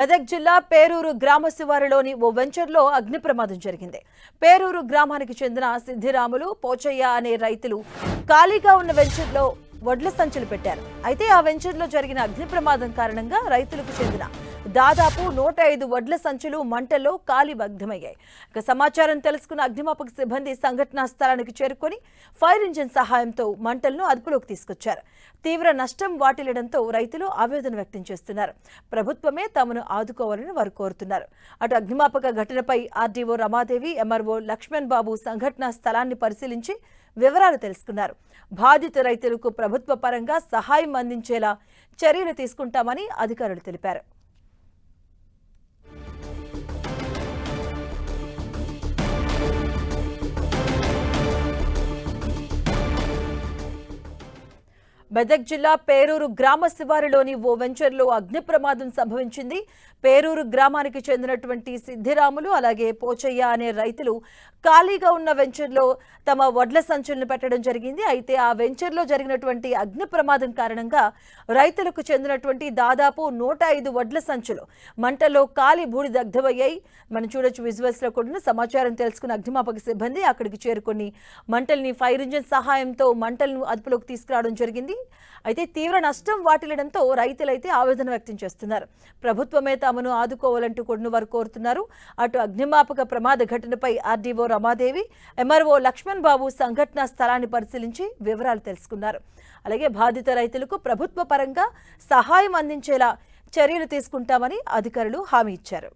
మెదక్ జిల్లా పేరూరు గ్రామ శివారులోని ఓ వెంచర్లో అగ్ని ప్రమాదం జరిగింది. పేరూరు గ్రామానికి చెందిన సిద్ధిరాములు, పోచయ్య అనే రైతులు ఖాళీగా ఉన్న వెంచర్లో వడ్ల సంచులు పెట్టారు. అయితే ఆ వెంచర్లో జరిగిన అగ్ని ప్రమాదం కారణంగా రైతులకు చెందిన దాదాపు 105 వడ్ల సంచులు మంటల్లో కాలి భగ్నమయ్యాయి. ఇక సమాచారం తెలుసుకున్న అగ్నిమాపక సిబ్బంది సంఘటనా స్థలానికి చేరుకొని ఫైర్ ఇంజిన్ సహాయంతో మంటలను అదుపులోకి తీసుకొచ్చారు. తీవ్ర నష్టం వాటిల్లడంతో రైతులు ఆవేదన వ్యక్తం చేస్తున్నారు. ప్రభుత్వమే తమను ఆదుకోవాలని వారు కోరుతున్నారు. అటు అగ్నిమాపక ఘటనపై ఆర్డీఓ రమాదేవి, ఎంఆర్ఓ లక్ష్మణ్ బాబు సంఘటనా స్థలాన్ని పరిశీలించి వివరాలు తెలుసుకున్నారు. బాధిత రైతులకు ప్రభుత్వ పరంగా సహాయం అందించేలా చర్యలు తీసుకుంటామని అధికారులు తెలిపారు. మెదక్ జిల్లా పేరూరు గ్రామ శివారులోని ఓ వెంచర్లో అగ్ని ప్రమాదం సంభవించింది. పేరూరు గ్రామానికి చెందినటువంటి సిద్ధిరాములు అలాగే పోచయ్య అనే రైతులు ఖాళీగా ఉన్న వెంచర్లో తమ వడ్ల సంచులను పెట్టడం జరిగింది. అయితే ఆ వెంచర్లో జరిగినటువంటి అగ్ని ప్రమాదం కారణంగా రైతులకు చెందినటువంటి దాదాపు 105 వడ్ల సంచులు మంటల్లో కాలి బూడి దగ్ధమయ్యాయి. మనం చూడొచ్చు విజువల్స్ లో కూడా. సమాచారం తెలుసుకున్న అగ్నిమాపక సిబ్బంది అక్కడికి చేరుకొని మంటల్ని ఫైర్ ఇంజిన్ సహాయంతో మంటలను అదుపులోకి తీసుకురావడం జరిగింది. అయితే తీవ్ర నష్టం వాటిల్లడంతో రైతులైతే ఆవేదన వ్యక్తం చేస్తున్నారు. ప్రభుత్వమే తమను ఆదుకోవాలంటూ కూడా వారు కోరుతున్నారు. అటు అగ్నిమాపక ప్రమాద ఘటనపై ఆర్డీఓ రమాదేవి, ఎంఆర్ఓ లక్ష్మణ్ బాబు సంఘటనా స్థలాన్ని పరిశీలించి వివరాలు తెలుసుకున్నారు. అలాగే బాధిత రైతులకు ప్రభుత్వ పరంగా సహాయం అందించేలా చర్యలు తీసుకుంటామని అధికారులు హామీ ఇచ్చారు.